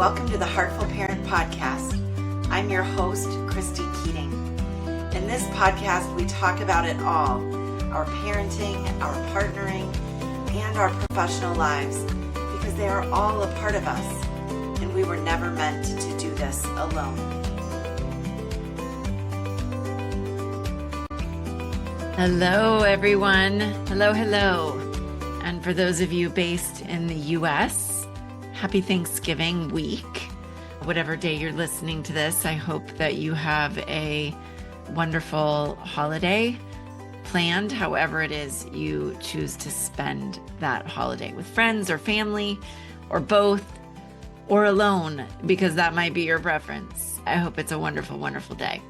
Welcome to the Heartful Parent Podcast. I'm your host, Christy Keating. In this podcast, we talk about it all, our parenting, our partnering, and our professional lives, because they are all a part of us, and we were never meant to do this alone. Hello, everyone. Hello. And for those of you based in the U.S., happy Thanksgiving week. Whatever day you're listening to this, I hope that you have a wonderful holiday planned, however it is you choose to spend that holiday, with friends or family or both, or alone, because that might be your preference. I hope it's a wonderful, wonderful day.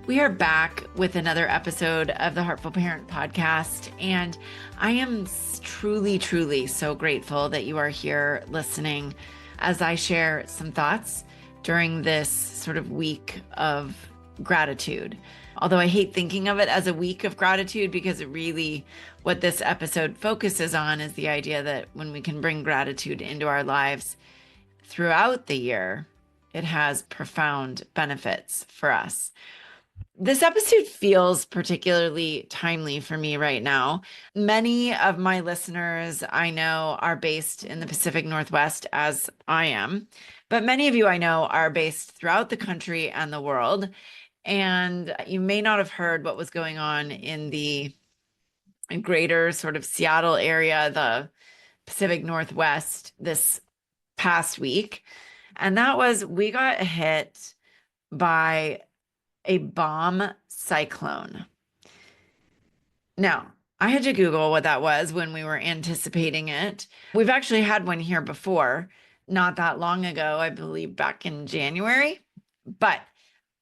We are back with another episode of the Heartful Parent Podcast, and I am truly so grateful that you are here listening as I share some thoughts during this sort of week of gratitude. Although I hate thinking of it as a week of gratitude, because it really, what this episode focuses on is the idea that when we can bring gratitude into our lives throughout the year, it has profound benefits for us. This episode feels particularly timely for me right now. Many of my listeners I know are based in the Pacific Northwest, as I am, but many of you I know are based throughout the country and the world. And you may not have heard what was going on in the greater sort of Seattle area, the Pacific Northwest, this past week. And that was, we got hit by a bomb cyclone. Now, I had to Google what that was when we were anticipating it. We've actually had one here before, not that long ago, I believe back in January, but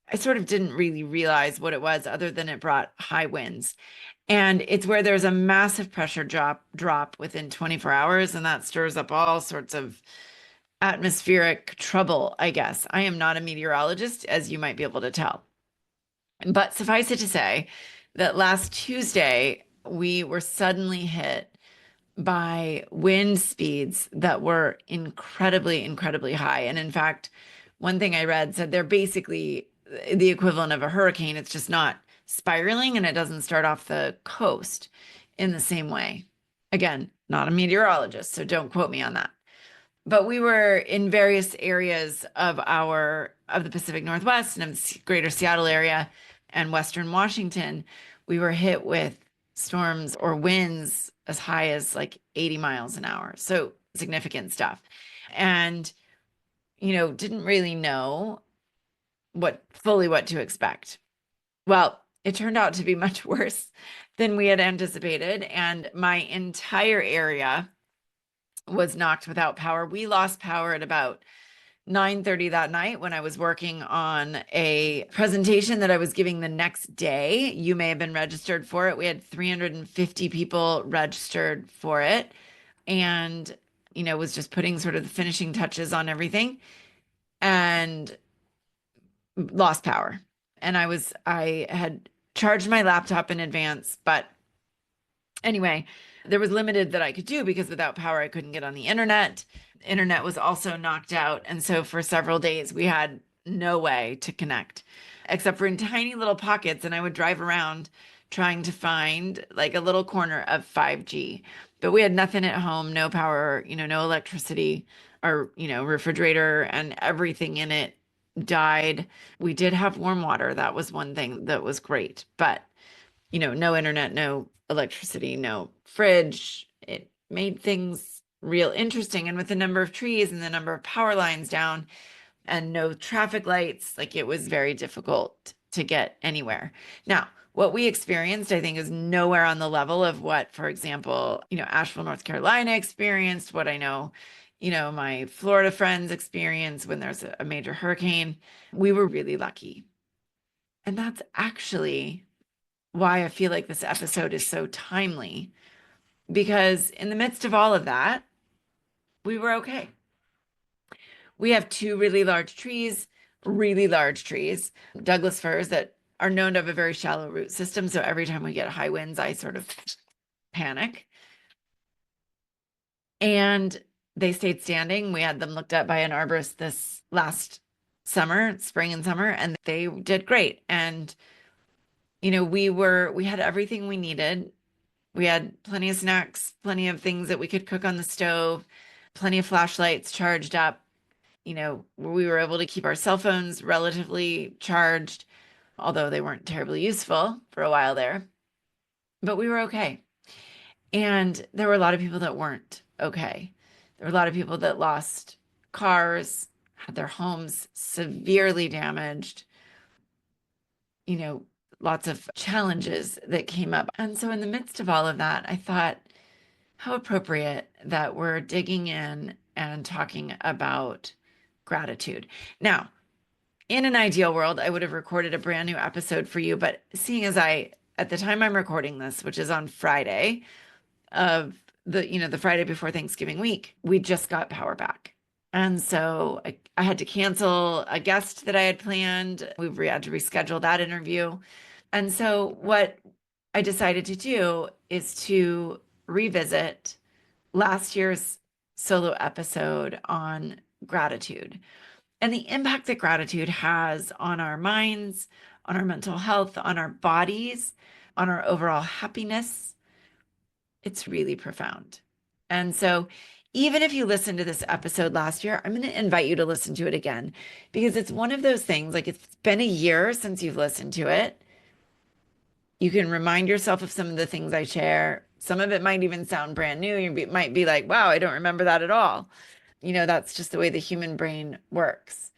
I sort of didn't really realize what it was other than it brought high winds. And it's where there's a massive pressure drop within 24 hours, and that stirs up all sorts of atmospheric trouble, I guess. I am not a meteorologist, as you might be able to tell. But suffice it to say that last Tuesday, we were suddenly hit by wind speeds that were incredibly high. And in fact, one thing I read said they're basically the equivalent of a hurricane. It's just not spiraling, and it doesn't start off the coast in the same way. Again, not a meteorologist, so don't quote me on that. But we were in various areas of the Pacific Northwest and of the greater Seattle area and Western Washington. We were hit with storms or winds as high as like 80 miles an hour. So significant stuff. And, didn't really know what to expect. Well, it turned out to be much worse than we had anticipated. And my entire area was knocked without power. We lost power at about 9:30 that night when I was working on a presentation that I was giving the next day. You may have been registered for it. We had 350 people registered for it, and, was just putting sort of the finishing touches on everything, and lost power. And I had charged my laptop in advance, but anyway, there was limited that I could do because without power, I couldn't get on the internet. Internet was also knocked out. And so for several days, we had no way to connect except for in tiny little pockets. And I would drive around trying to find like a little corner of 5G, but we had nothing at home, no power, no electricity. Our, refrigerator and everything in it died. We did have warm water. That was one thing that was great, but no internet, no electricity, no fridge. It made things real interesting. And with the number of trees and the number of power lines down and no traffic lights, like it was very difficult to get anywhere. Now, what we experienced, I think, is nowhere on the level of what, for example, Asheville, North Carolina experienced, what I know, my Florida friends experience when there's a major hurricane. We were really lucky. And that's actually why I feel like this episode is so timely, because in the midst of all of that, we were okay. We have two really large trees, Douglas firs, that are known to have a very shallow root system. So every time we get high winds, I sort of panic. And they stayed standing. We had them looked at by an arborist this last summer, spring and summer, and they did great. And, we had everything we needed. We had plenty of snacks, plenty of things that we could cook on the stove, plenty of flashlights charged up. We were able to keep our cell phones relatively charged, although they weren't terribly useful for a while there. But we were okay. And there were a lot of people that weren't okay. There were a lot of people that lost cars, had their homes severely damaged, lots of challenges that came up. And so, in the midst of all of that, I thought, how appropriate that we're digging in and talking about gratitude. Now, in an ideal world, I would have recorded a brand new episode for you, but seeing as at the time I'm recording this, which is on Friday of the Friday before Thanksgiving week, we just got power back. And so I had to cancel a guest that I had planned. We had to reschedule that interview. And so what I decided to do is to revisit last year's solo episode on gratitude and the impact that gratitude has on our minds, on our mental health, on our bodies, on our overall happiness. It's really profound. And so even if you listened to this episode last year, I'm going to invite you to listen to it again, because it's one of those things, like, it's been a year since you've listened to it. You can remind yourself of some of the things I share. Some of it might even sound brand new. You might be like, wow, I don't remember that at all. That's just the way the human brain works.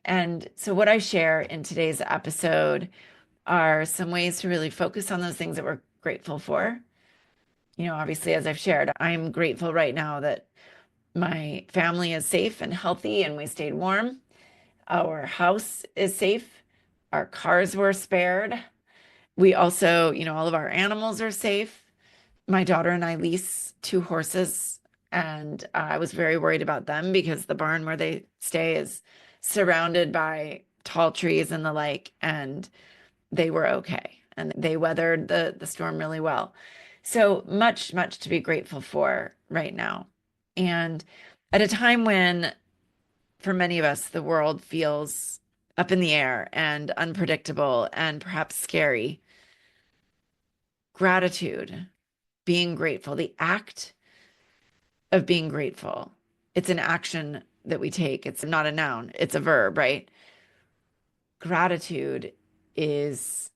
And so what I share in today's episode are some ways to really focus on those things that we're grateful for. Obviously, as I've shared, I'm grateful right now that my family is safe and healthy and we stayed warm. Our house is safe. Our cars were spared. We also, all of our animals are safe. My daughter and I lease 2 horses, and I was very worried about them because the barn where they stay is surrounded by tall trees and the like, and they were okay. And they weathered the storm really well. So much, much to be grateful for right now. And at a time when, for many of us, the world feels up in the air and unpredictable and perhaps scary, gratitude, being grateful, the act of being grateful, it's an action that we take. It's not a noun, it's a verb, right? Gratitude is,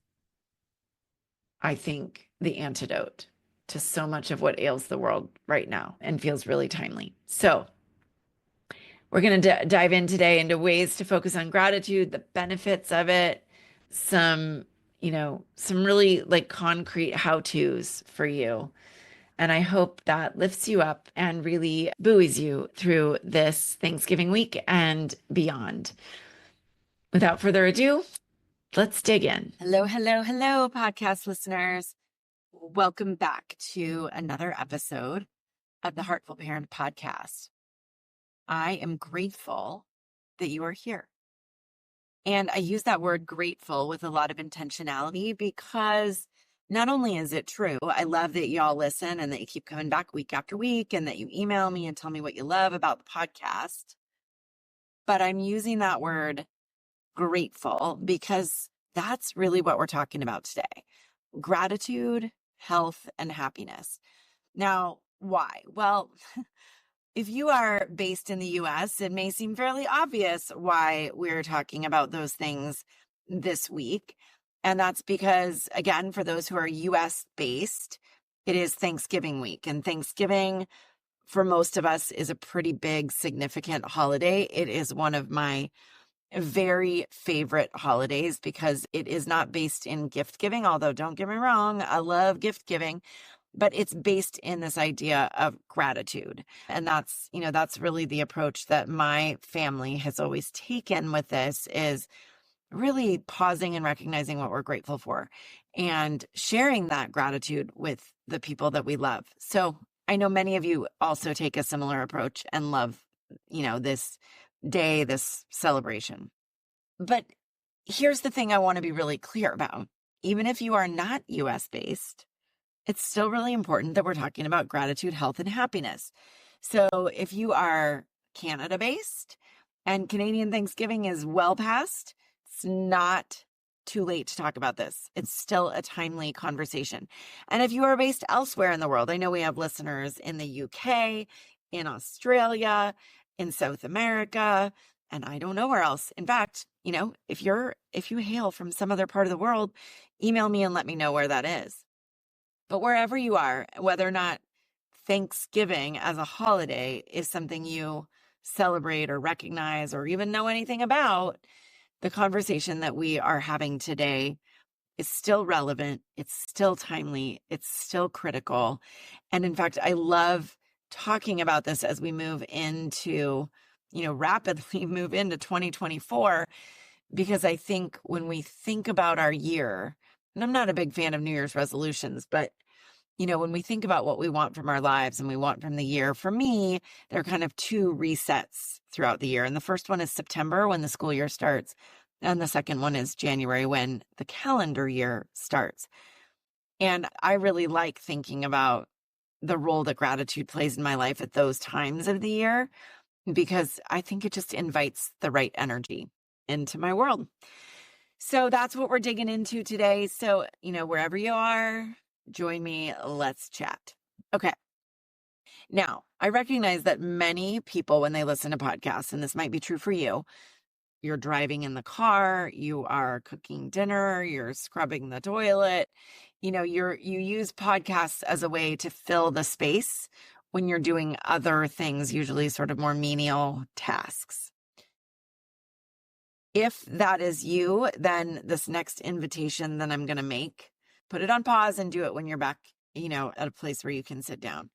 I think, the antidote to so much of what ails the world right now and feels really timely. So we're going to dive in today into ways to focus on gratitude, the benefits of it, some really like concrete how-tos for you. And I hope that lifts you up and really buoys you through this Thanksgiving week and beyond. Without further ado, let's dig in. Hello, hello, hello, podcast listeners. Welcome back to another episode of the Heartful Parent Podcast. I am grateful that you are here. And I use that word grateful with a lot of intentionality because not only is it true, I love that y'all listen and that you keep coming back week after week and that you email me and tell me what you love about the podcast. But I'm using that word grateful because that's really what we're talking about today. Gratitude, health, and happiness. Now, why? Well, if you are based in the U.S., it may seem fairly obvious why we're talking about those things this week. And that's because, again, for those who are U.S. based, it is Thanksgiving week. And Thanksgiving, for most of us, is a pretty big, significant holiday. It is one of my very favorite holidays because it is not based in gift giving, although don't get me wrong, I love gift giving. But it's based in this idea of gratitude. And that's really the approach that my family has always taken with this, is really pausing and recognizing what we're grateful for and sharing that gratitude with the people that we love. So I know many of you also take a similar approach and love, this day, this celebration. But here's the thing I want to be really clear about. Even if you are not US based, it's still really important that we're talking about gratitude, health, and happiness, So if you are Canada based and Canadian Thanksgiving is well past, it's not too late to talk about this. It's still a timely conversation. And if you are based elsewhere in the world, I know we have listeners in the UK, in Australia, in South America, and I don't know where else. In fact, if you hail from some other part of the world, email me and let me know where that is. But wherever you are, whether or not Thanksgiving as a holiday is something you celebrate or recognize or even know anything about, the conversation that we are having today is still relevant. It's still timely. It's still critical. And in fact, I love talking about this as we move into, rapidly move into 2024, because I think when we think about our year, and I'm not a big fan of New Year's resolutions, but when we think about what we want from our lives and we want from the year, for me, there are kind of two resets throughout the year. And the first one is September, when the school year starts. And the second one is January, when the calendar year starts. And I really like thinking about the role that gratitude plays in my life at those times of the year, because I think it just invites the right energy into my world. So that's what we're digging into today. So, wherever you are, join me. Let's chat. Okay. Now, I recognize that many people, when they listen to podcasts, and this might be true for you, you're driving in the car, you are cooking dinner, you're scrubbing the toilet, you use podcasts as a way to fill the space when you're doing other things, usually sort of more menial tasks. If that is you, then this next invitation that I'm going to make, put it on pause and do it when you're back, at a place where you can sit down.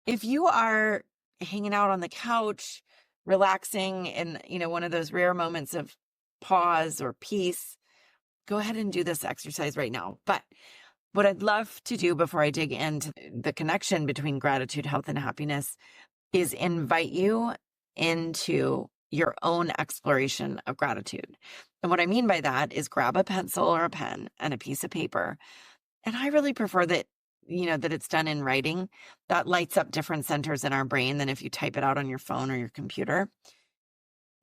If you are hanging out on the couch, relaxing in, one of those rare moments of pause or peace, go ahead and do this exercise right now. But what I'd love to do before I dig into the connection between gratitude, health, and happiness is invite you into your own exploration of gratitude. And what I mean by that is grab a pencil or a pen and a piece of paper. And I really prefer that, that it's done in writing. That lights up different centers in our brain than if you type it out on your phone or your computer.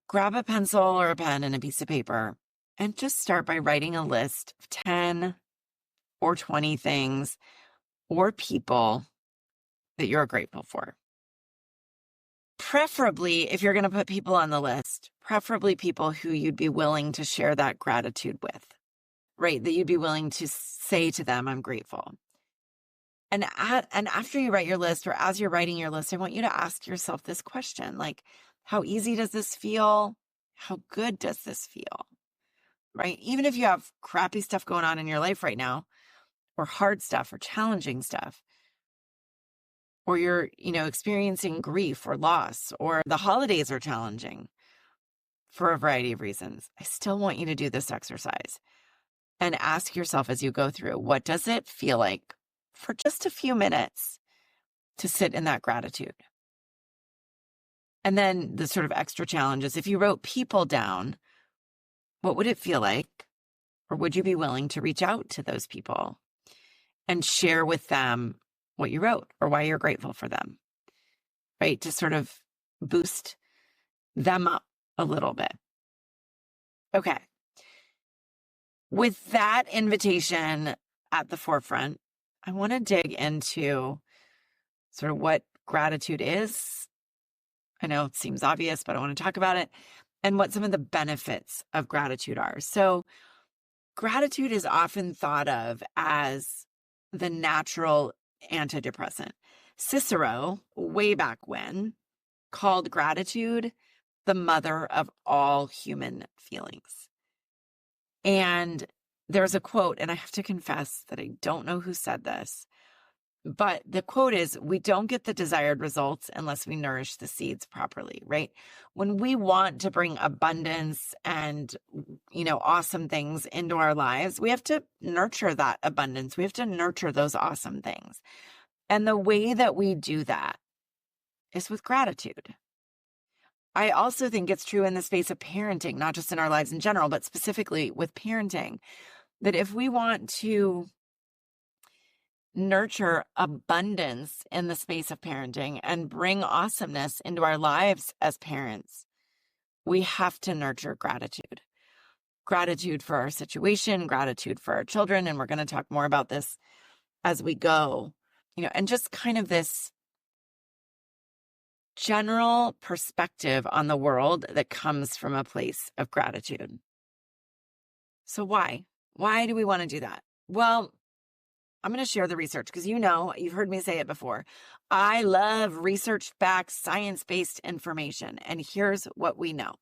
Grab a pencil or a pen and a piece of paper and just start by writing a list of 10 or 20 things or people that you're grateful for. Preferably, if you're going to put people on the list, preferably people who you'd be willing to share that gratitude with, right? That you'd be willing to say to them, I'm grateful. And after you write your list, or as you're writing your list, I want you to ask yourself this question, like, how easy does this feel? How good does this feel? Right? Even if you have crappy stuff going on in your life right now, or hard stuff or challenging stuff, or you're, experiencing grief or loss, or the holidays are challenging for a variety of reasons, I still want you to do this exercise and ask yourself as you go through, what does it feel like for just a few minutes to sit in that gratitude? And then the sort of extra challenges, if you wrote people down, what would it feel like? Or would you be willing to reach out to those people and share with them what you wrote or why you're grateful for them, right? To sort of boost them up a little bit. Okay. With that invitation at the forefront, I want to dig into sort of what gratitude is. I know it seems obvious, but I want to talk about it, and what some of the benefits of gratitude are. So gratitude is often thought of as the natural antidepressant. Cicero, way back when, called gratitude the mother of all human feelings. And there's a quote, and I have to confess that I don't know who said this, but the quote is, we don't get the desired results unless we nourish the seeds properly, right? When we want to bring abundance and, awesome things into our lives, we have to nurture that abundance. We have to nurture those awesome things. And the way that we do that is with gratitude. I also think it's true in the space of parenting, not just in our lives in general, but specifically with parenting, that if we want to nurture abundance in the space of parenting and bring awesomeness into our lives as parents, we have to nurture gratitude. Gratitude for our situation, gratitude for our children. And we're going to talk more about this as we go, and just kind of this general perspective on the world that comes from a place of gratitude. So why? Why do we want to do that? Well, I'm going to share the research because you've heard me say it before. I love research-backed, science-based information. And here's what we know.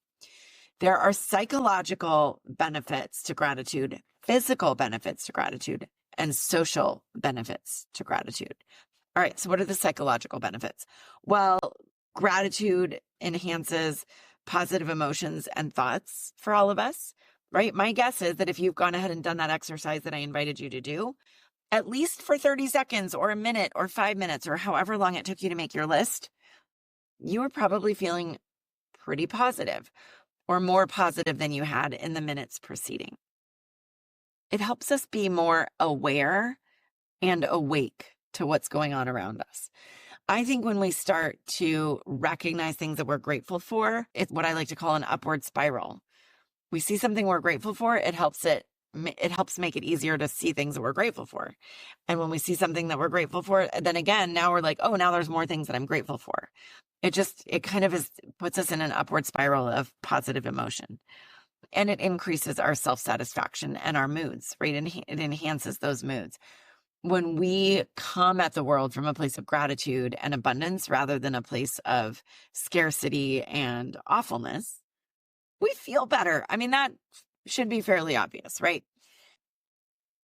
There are psychological benefits to gratitude, physical benefits to gratitude, and social benefits to gratitude. All right, so what are the psychological benefits? Well, gratitude enhances positive emotions and thoughts for all of us, right? My guess is that if you've gone ahead and done that exercise that I invited you to do, at least for 30 seconds or a minute or 5 minutes or however long it took you to make your list, you were probably feeling pretty positive or more positive than you had in the minutes preceding. It helps us be more aware and awake to what's going on around us. I think when we start to recognize things that we're grateful for, it's what I like to call an upward spiral. We see something we're grateful for, it helps make it easier to see things that we're grateful for. And when we see something that we're grateful for, then again, now we're like, oh, now there's more things that I'm grateful for. It kind of puts us in an upward spiral of positive emotion. And it increases our self-satisfaction and our moods, right? And it enhances those moods. When we come at the world from a place of gratitude and abundance rather than a place of scarcity and awfulness, we feel better. I mean, that should be fairly obvious, right?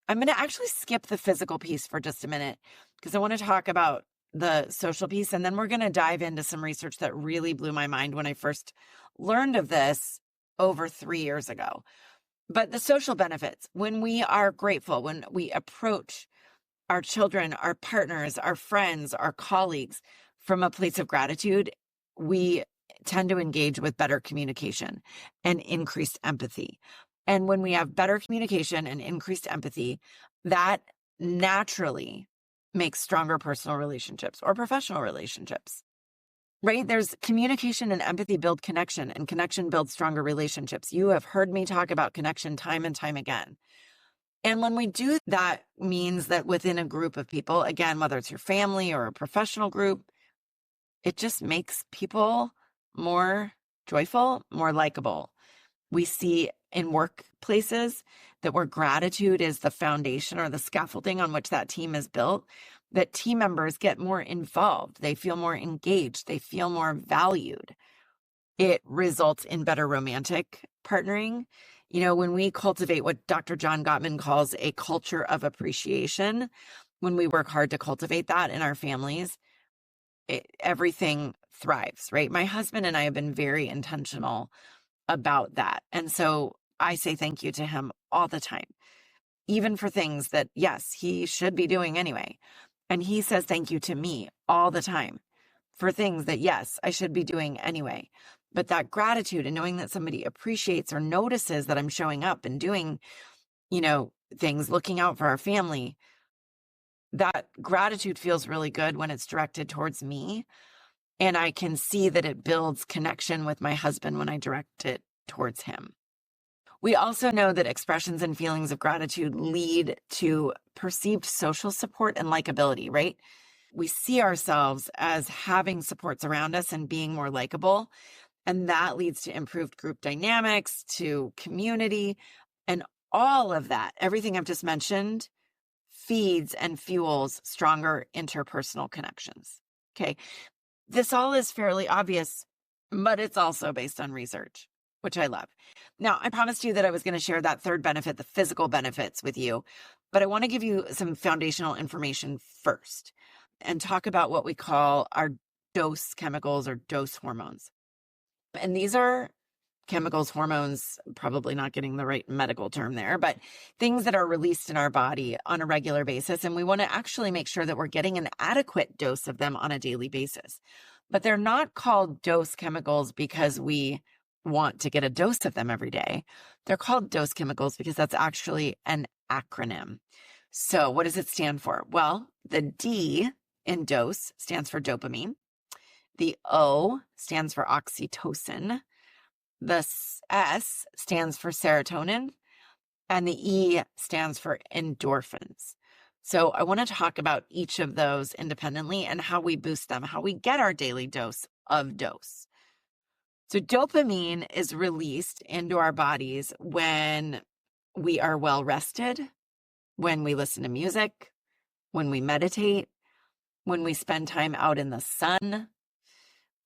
I'm going to actually skip the physical piece for just a minute because I want to talk about the social piece. And then we're going to dive into some research that really blew my mind when I first learned of this over 3 years ago. But the social benefits, when we are grateful, when we approach our children, our partners, our friends, our colleagues from a place of gratitude, we tend to engage with better communication and increased empathy. And when we have better communication and increased empathy, that naturally makes stronger personal relationships or professional relationships, right? There's communication and empathy build connection, and connection builds stronger relationships. You have heard me talk about connection time and time again. And when we do that, means that within a group of people, again, whether it's your family or a professional group, it just makes people more joyful, more likable. We see in workplaces that where gratitude is the foundation or the scaffolding on which that team is built, that team members get more involved. They feel more engaged. They feel more valued. It results in better romantic partnering. When we cultivate what Dr. John Gottman calls a culture of appreciation, when we work hard to cultivate that in our families, everything thrives, right? My husband and I have been very intentional about that. And so I say thank you to him all the time, even for things that, yes, he should be doing anyway. And he says thank you to me all the time for things that, yes, I should be doing anyway. But that gratitude and knowing that somebody appreciates or notices that I'm showing up and doing, things, looking out for our family, that gratitude feels really good when it's directed towards me. And I can see that it builds connection with my husband when I direct it towards him. We also know that expressions and feelings of gratitude lead to perceived social support and likability, right? We see ourselves as having supports around us and being more likable. And that leads to improved group dynamics, to community, and all of that, everything I've just mentioned, feeds and fuels stronger interpersonal connections. Okay. This all is fairly obvious, but it's also based on research, which I love. Now, I promised you that I was going to share that third benefit, the physical benefits, with you, but I want to give you some foundational information first and talk about what we call our D.O.S.E chemicals or D.O.S.E hormones. And these are chemicals, hormones, probably not getting the right medical term there, but things that are released in our body on a regular basis. And we want to actually make sure that we're getting an adequate dose of them on a daily basis. But they're not called D.O.S.E chemicals because we want to get a dose of them every day. They're called D.O.S.E chemicals because that's actually an acronym. So what does it stand for? Well, the D in dose stands for dopamine. The O stands for oxytocin. The S stands for serotonin. And the E stands for endorphins. So I want to talk about each of those independently and how we boost them, how we get our daily dose of D.O.S.E. So dopamine is released into our bodies when we are well rested, when we listen to music, when we meditate, when we spend time out in the sun,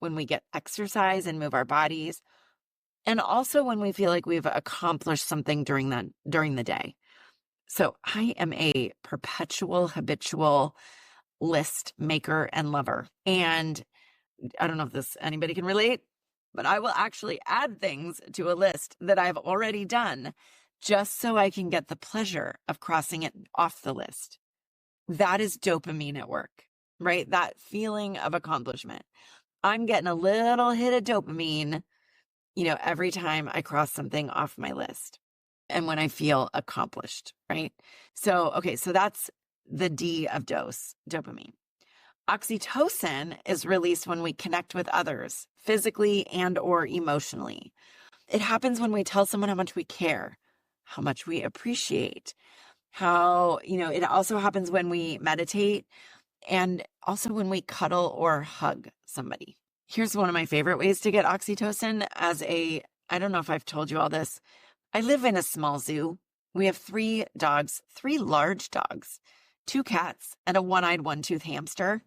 when we get exercise and move our bodies, and also when we feel like we've accomplished something during the day. So I am a perpetual, habitual list maker and lover. And I don't know if anybody can relate, but I will actually add things to a list that I've already done just so I can get the pleasure of crossing it off the list. That is dopamine at work, right? That feeling of accomplishment. I'm getting a little hit of dopamine, every time I cross something off my list and when I feel accomplished, right? So that's the D of dose, dopamine. Oxytocin is released when we connect with others, physically and or emotionally. It happens when we tell someone how much we care, how much we appreciate, it also happens when we meditate and also when we cuddle or hug somebody. Here's one of my favorite ways to get oxytocin I don't know if I've told you all this. I live in a small zoo. We have 3 dogs, 3 large dogs, 2 cats, and a one-eyed, one-tooth hamster.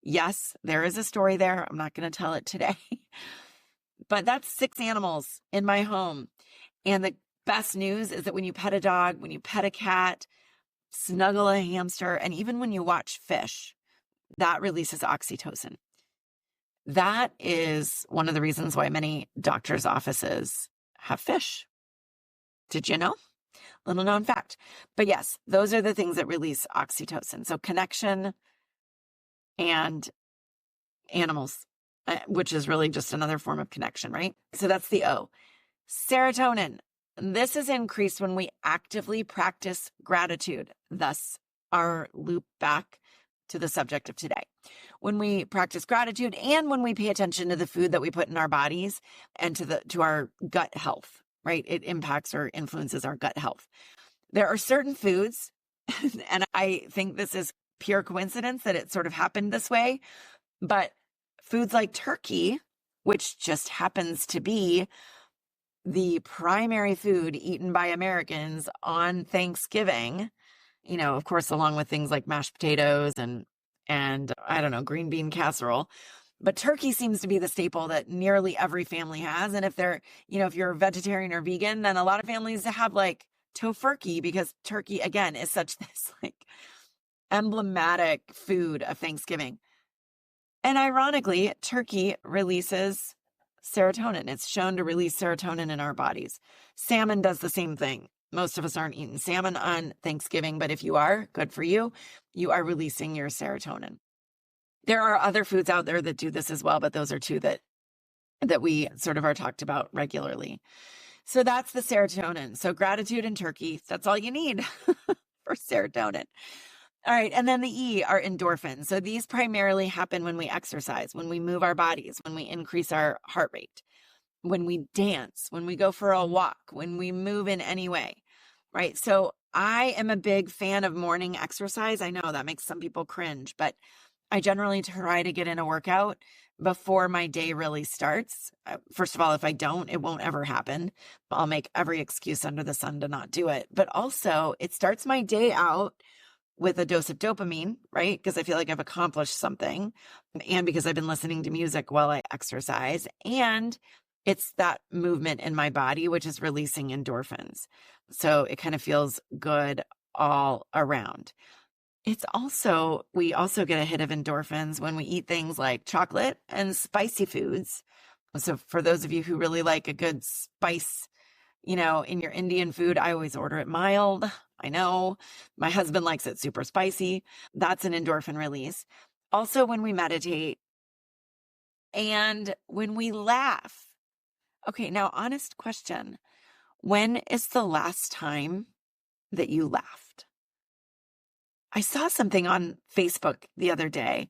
Yes, there is a story there. I'm not going to tell it today. But that's 6 animals in my home. And the best news is that when you pet a dog, when you pet a cat, snuggle a hamster, and even when you watch fish, that releases oxytocin. That is one of the reasons why many doctors' offices have fish. Did you know? Little known fact. But yes, those are the things that release oxytocin. So connection and animals, which is really just another form of connection, right? So that's the O. Serotonin. This is increased when we actively practice gratitude. Thus, our loop back to the subject of today. When we practice gratitude and when we pay attention to the food that we put in our bodies and to our gut health, right? It impacts or influences our gut health. There are certain foods, and I think this is pure coincidence that it sort of happened this way, but foods like turkey, which just happens to be the primary food eaten by Americans on Thanksgiving, of course, along with things like mashed potatoes and I don't know, green bean casserole. But turkey seems to be the staple that nearly every family has. And if if you're vegetarian or vegan, then a lot of families have like tofurkey, because turkey, again, is such this like emblematic food of Thanksgiving. And ironically, turkey releases serotonin. It's shown to release serotonin in our bodies. Salmon does the same thing. Most of us aren't eating salmon on Thanksgiving, but if you are, good for you. You are releasing your serotonin. There are other foods out there that do this as well, but those are 2 that we sort of are talked about regularly. So that's the serotonin. So gratitude and turkey, that's all you need for serotonin. All right. And then the E are endorphins. So these primarily happen when we exercise, when we move our bodies, when we increase our heart rate, when we dance, when we go for a walk, when we move in any way, right? So I am a big fan of morning exercise. I know that makes some people cringe, but I generally try to get in a workout before my day really starts. First of all, if I don't, it won't ever happen. I'll make every excuse under the sun to not do it. But also, it starts my day out with a dose of dopamine, right? Because I feel like I've accomplished something, and because I've been listening to music while I exercise, and it's that movement in my body, which is releasing endorphins. So it kind of feels good all around. We also get a hit of endorphins when we eat things like chocolate and spicy foods. So for those of you who really like a good spice, in your Indian food, I always order it mild. I know my husband likes it super spicy. That's an endorphin release. Also, when we meditate and when we laugh. Okay, now, honest question. When is the last time that you laughed? I saw something on Facebook the other day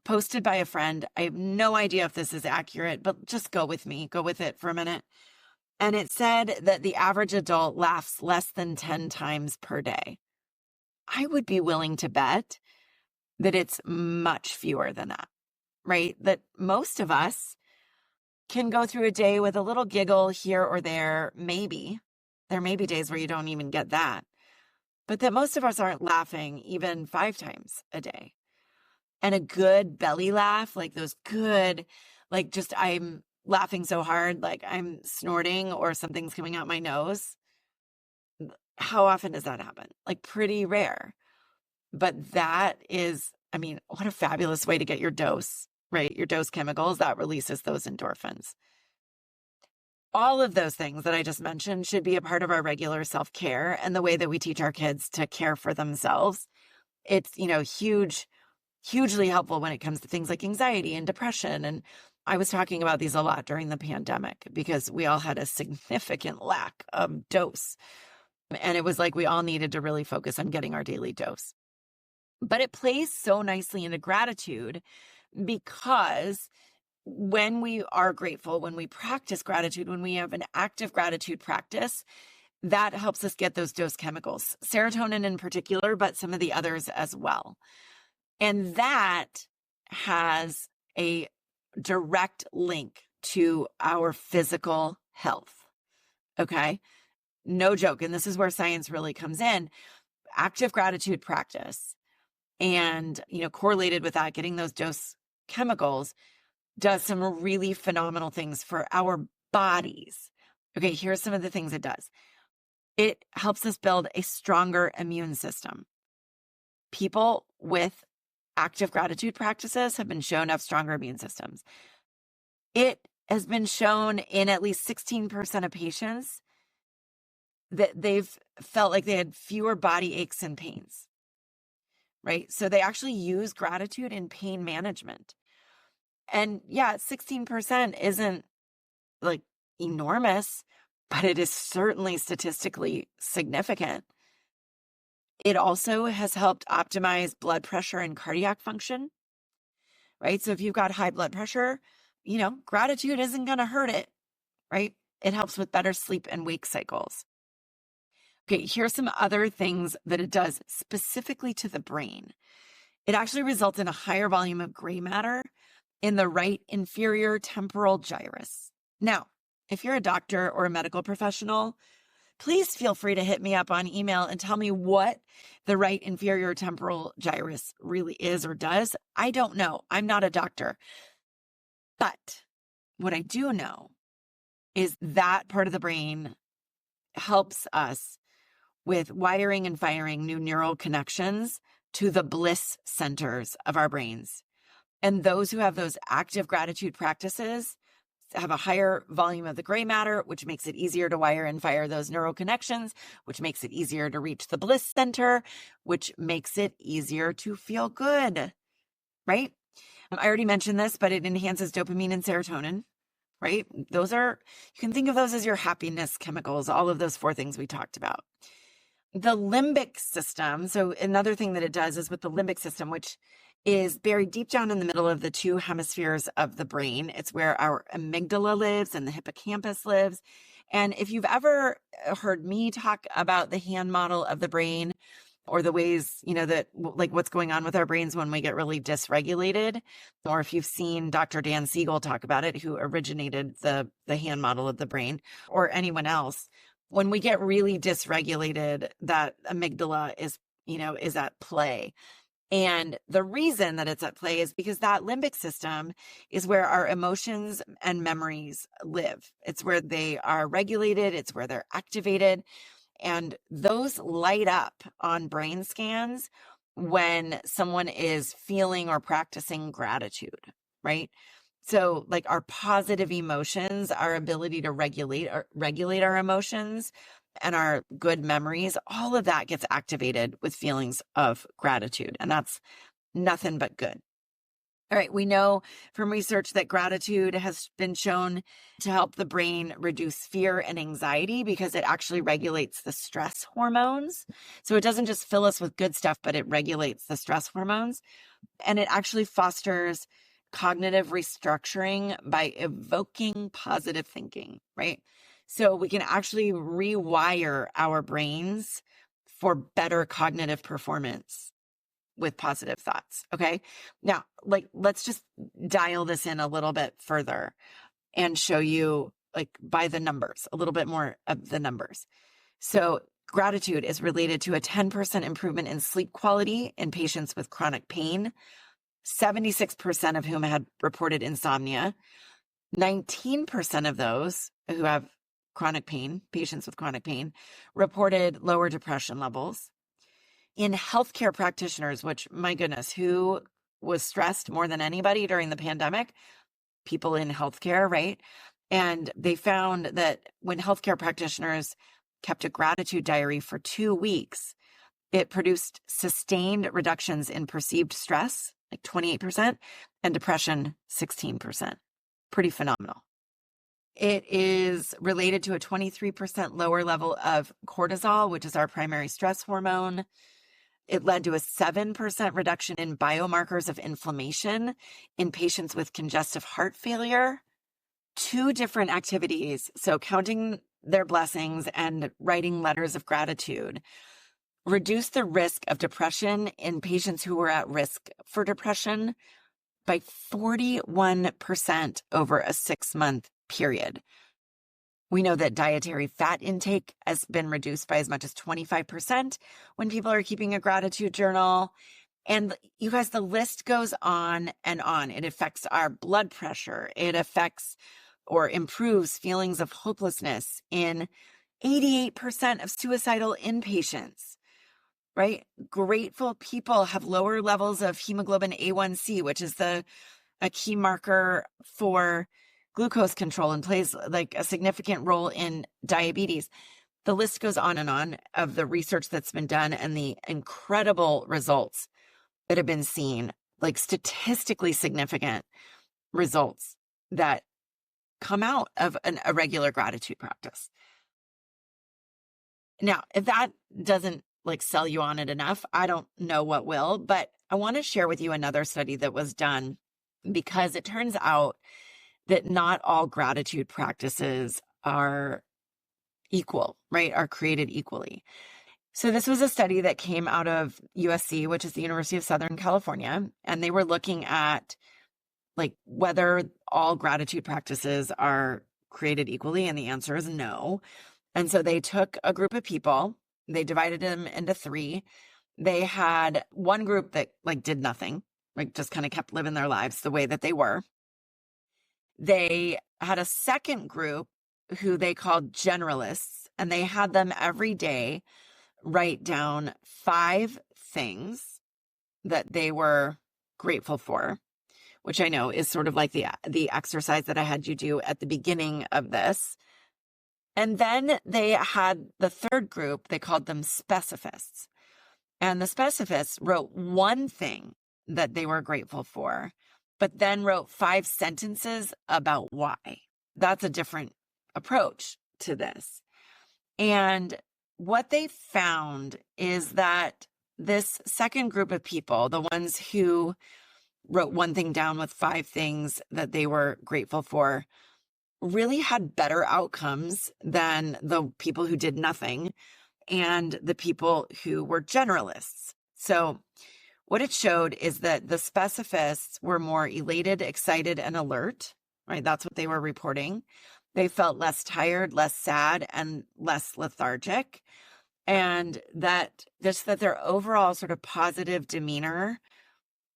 posted by a friend. I have no idea if this is accurate, but just go with it for a minute. And it said that the average adult laughs less than 10 times per day. I would be willing to bet that it's much fewer than that, right? That most of us can go through a day with a little giggle here or there, maybe. There may be days where you don't even get that. But that most of us aren't laughing even 5 times a day. And a good belly laugh, like those good, like just I'm laughing so hard, like I'm snorting or something's coming out my nose. How often does that happen? Like pretty rare. But that is, I mean, what a fabulous way to get your dose, right? Your dose chemicals that releases those endorphins. All of those things that I just mentioned should be a part of our regular self-care and the way that we teach our kids to care for themselves. It's, hugely helpful when it comes to things like anxiety and depression. And I was talking about these a lot during the pandemic because we all had a significant lack of dose. And it was like we all needed to really focus on getting our daily dose. But it plays so nicely into gratitude because when we are grateful, when we practice gratitude, when we have an active gratitude practice, that helps us get those dose chemicals, serotonin in particular, but some of the others as well. And that has a direct link to our physical health. Okay. No joke. And this is where science really comes in. Active gratitude practice and, correlated with that, getting those dose chemicals does some really phenomenal things for our bodies. Okay, here's some of the things it does. It helps us build a stronger immune system. People with active gratitude practices have been shown to have stronger immune systems. It has been shown in at least 16% of patients that they've felt like they had fewer body aches and pains, right? So they actually use gratitude in pain management. And yeah, 16% isn't like enormous, but it is certainly statistically significant. It also has helped optimize blood pressure and cardiac function, right? So if you've got high blood pressure, gratitude isn't going to hurt it, right? It helps with better sleep and wake cycles. Okay, here's some other things that it does specifically to the brain. It actually results in a higher volume of gray matter in the right inferior temporal gyrus. Now, if you're a doctor or a medical professional, please feel free to hit me up on email and tell me what the right inferior temporal gyrus really is or does. I don't know. I'm not a doctor. But what I do know is that part of the brain helps us with wiring and firing new neural connections to the bliss centers of our brains. And those who have those active gratitude practices have a higher volume of the gray matter, which makes it easier to wire and fire those neural connections, which makes it easier to reach the bliss center, which makes it easier to feel good, right? I already mentioned this, but it enhances dopamine and serotonin, right? You can think of those as your happiness chemicals, all of those 4 things we talked about. The limbic system. So another thing that it does is with the limbic system, which is buried deep down in the middle of the 2 hemispheres of the brain. It's where our amygdala lives and the hippocampus lives. And if you've ever heard me talk about the hand model of the brain or the ways, that like what's going on with our brains when we get really dysregulated, or if you've seen Dr. Dan Siegel talk about it, who originated the hand model of the brain, or anyone else, when we get really dysregulated, that amygdala is at play. And the reason that it's at play is because that limbic system is where our emotions and memories live. It's where they are regulated. It's where they're activated. And those light up on brain scans when someone is feeling or practicing gratitude, right? So like our positive emotions, our ability to regulate our emotions and our good memories, all of that gets activated with feelings of gratitude. And that's nothing but good. All right, we know from research that gratitude has been shown to help the brain reduce fear and anxiety because it actually regulates the stress hormones. So it doesn't just fill us with good stuff, but it regulates the stress hormones. And it actually fosters cognitive restructuring by evoking positive thinking, right? So we can actually rewire our brains for better cognitive performance with positive thoughts. Okay. Now, let's just dial this in a little bit further and show you by the numbers, a little bit more of the numbers. So gratitude is related to a 10% improvement in sleep quality in patients with chronic pain, 76% of whom had reported insomnia. 19% of those who have chronic pain, patients with chronic pain, reported lower depression levels. In healthcare practitioners, which, my goodness, who was stressed more than anybody during the pandemic? People in healthcare, right? And they found that when healthcare practitioners kept a gratitude diary for 2 weeks, it produced sustained reductions in perceived stress, 28%, and depression, 16%. Pretty phenomenal. It is related to a 23% lower level of cortisol, which is our primary stress hormone. It led to a 7% reduction in biomarkers of inflammation in patients with congestive heart failure. 2 different activities, so counting their blessings and writing letters of gratitude, reduced the risk of depression in patients who were at risk for depression by 41% over a 6-month period. We know that dietary fat intake has been reduced by as much as 25% when people are keeping a gratitude journal. And you guys, the list goes on and on. It affects our blood pressure. It affects or improves feelings of hopelessness in 88% of suicidal inpatients, right? Grateful people have lower levels of hemoglobin A1C, which is a key marker for glucose control and plays a significant role in diabetes. The list goes on and on of the research that's been done and the incredible results that have been seen, statistically significant results that come out of a regular gratitude practice. Now, if that doesn't sell you on it enough, I don't know what will, but I want to share with you another study that was done because it turns out that not all gratitude practices are equal, right? Are created equally. So this was a study that came out of U.S.E, which is the University of Southern California, and they were looking at whether all gratitude practices are created equally, and the answer is no. And so they took a group of people, they divided them into 3. They had one group that did nothing, just kind of kept living their lives the way that they were. They had a second group who they called generalists, and they had them every day write down 5 things that they were grateful for, which I know is sort of like the exercise that I had you do at the beginning of this. And then they had the third group, they called them specifists. And the specifists wrote one thing that they were grateful for, but then wrote 5 sentences about why. That's a different approach to this. And what they found is that this second group of people, the ones who wrote one thing down with 5 things that they were grateful for, really had better outcomes than the people who did nothing and the people who were generalists. So what it showed is that the specifists were more elated, excited, and alert, right? That's what they were reporting. They felt less tired, less sad, and less lethargic. And that their overall sort of positive demeanor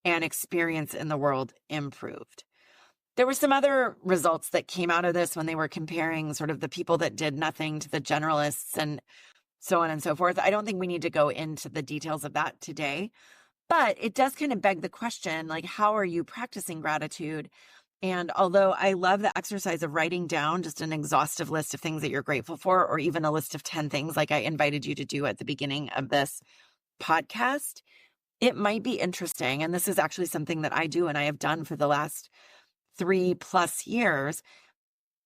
and experience in the world improved. There were some other results that came out of this when they were comparing sort of the people that did nothing to the generalists and so on and so forth. I don't think we need to go into the details of that today, but it does kind of beg the question, how are you practicing gratitude? And although I love the exercise of writing down just an exhaustive list of things that you're grateful for, or even a list of 10 things like I invited you to do at the beginning of this podcast, it might be interesting, and this is actually something that I do and I have done for the last 3+ years,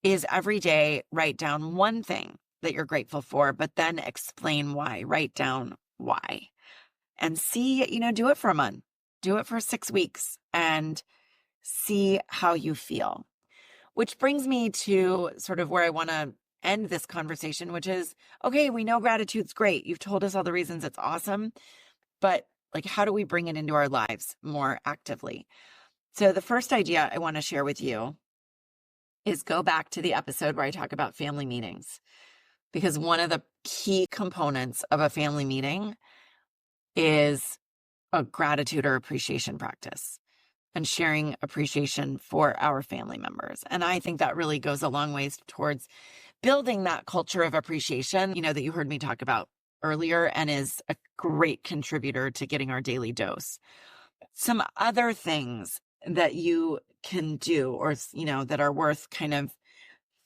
is every day write down one thing that you're grateful for, but then explain why. Write down why. And see, do it for a month. Do it for 6 weeks and see how you feel. Which brings me to sort of where I want to end this conversation, which is, okay, we know gratitude's great. You've told us all the reasons it's awesome, but how do we bring it into our lives more actively? So the first idea I want to share with you is go back to the episode where I talk about family meetings, because one of the key components of a family meeting is a gratitude or appreciation practice and sharing appreciation for our family members. And I think that really goes a long ways towards building that culture of appreciation, that you heard me talk about earlier, and is a great contributor to getting our daily dose. Some other things that you can do, or, that are worth kind of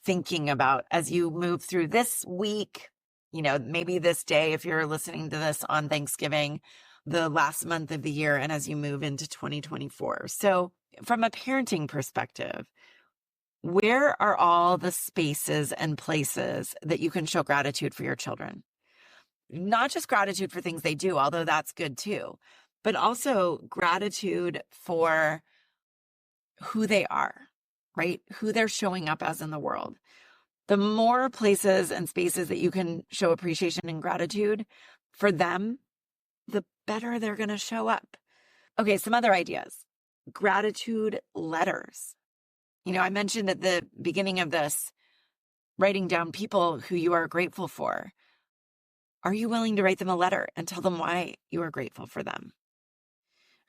thinking about as you move through this week, maybe this day, if you're listening to this on Thanksgiving, the last month of the year, and as you move into 2024. So from a parenting perspective, where are all the spaces and places that you can show gratitude for your children? Not just gratitude for things they do, although that's good too, but also gratitude for who they are, right? Who they're showing up as in the world. The more places and spaces that you can show appreciation and gratitude for them, the better they're going to show up. Okay, some other ideas. Gratitude letters. I mentioned at the beginning of this, writing down people who you are grateful for. Are you willing to write them a letter and tell them why you are grateful for them?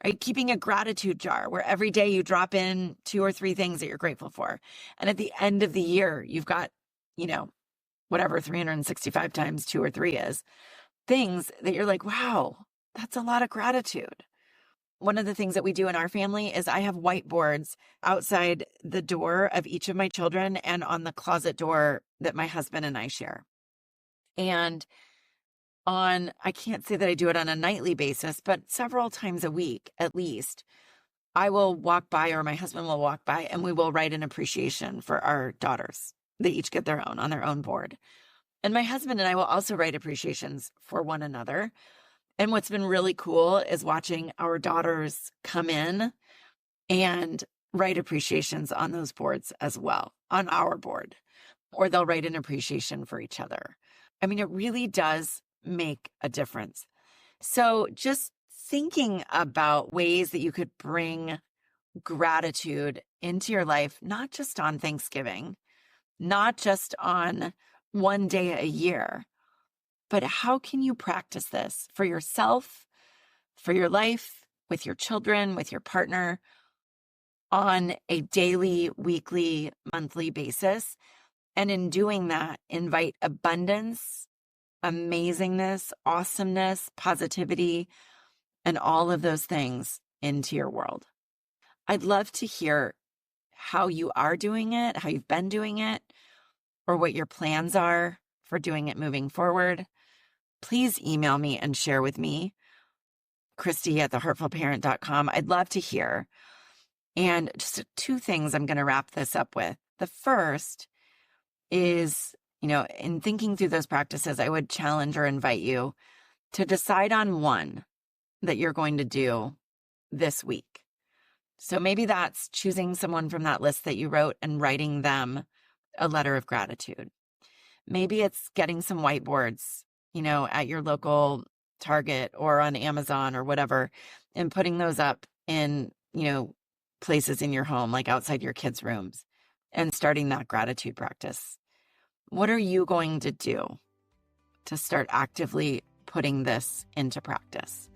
Right? Keeping a gratitude jar where every day you drop in 2 or 3 things that you're grateful for. And at the end of the year, you've got, whatever 365 times 2 or 3 is, things that you're like, wow, that's a lot of gratitude. One of the things that we do in our family is I have whiteboards outside the door of each of my children and on the closet door that my husband and I share. And I can't say that I do it on a nightly basis, but several times a week at least, I will walk by, or my husband will walk by, and we will write an appreciation for our daughters. They each get their own on their own board. And my husband and I will also write appreciations for one another. And what's been really cool is watching our daughters come in and write appreciations on those boards as well, on our board, or they'll write an appreciation for each other. I mean, it really does make a difference. So just thinking about ways that you could bring gratitude into your life, not just on Thanksgiving, not just on one day a year, but how can you practice this for yourself, for your life, with your children, with your partner, on a daily, weekly, monthly basis? And in doing that, invite abundance, amazingness, awesomeness, positivity, and all of those things into your world. I'd love to hear how you are doing it, how you've been doing it, or what your plans are for doing it moving forward. Please email me and share with me, Christy@theheartfulparent.com. I'd love to hear. And just 2 things I'm going to wrap this up with. The first is, in thinking through those practices, I would challenge or invite you to decide on one that you're going to do this week. So maybe that's choosing someone from that list that you wrote and writing them a letter of gratitude. Maybe it's getting some whiteboards, at your local Target or on Amazon or whatever, and putting those up in, places in your home, like outside your kids' rooms, and starting that gratitude practice. What are you going to do to start actively putting this into practice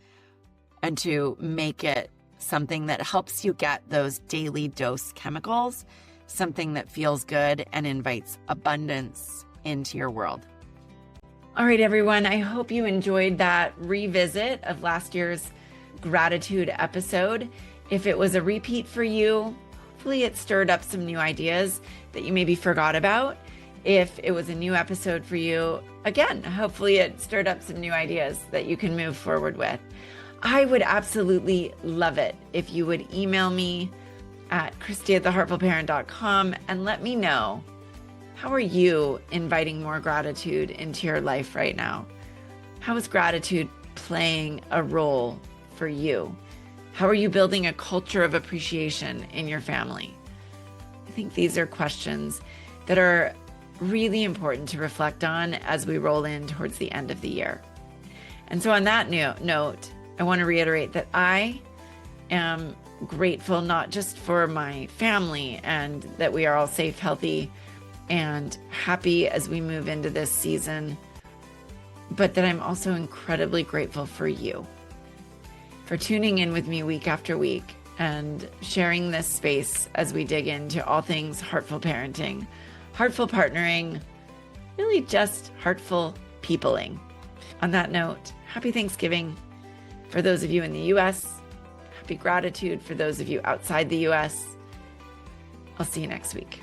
and to make it something that helps you get those daily dose chemicals, something that feels good and invites abundance into your world? All right, everyone. I hope you enjoyed that revisit of last year's gratitude episode. If it was a repeat for you, hopefully it stirred up some new ideas that you maybe forgot about. If it was a new episode for you, again, hopefully it stirred up some new ideas that you can move forward with. I would absolutely love it if you would email me at christy@theheartfulparent.com and let me know, how are you inviting more gratitude into your life right now? How is gratitude playing a role for you? How are you building a culture of appreciation in your family? I think these are questions that are really important to reflect on as we roll in towards the end of the year. And so on that note, I want to reiterate that I am grateful not just for my family and that we are all safe, healthy, and happy as we move into this season, but that I'm also incredibly grateful for you, for tuning in with me week after week and sharing this space as we dig into all things heartful parenting, heartful partnering, really just heartful peopling. On that note, happy Thanksgiving for those of you in the U.S., happy gratitude for those of you outside the U.S. I'll see you next week.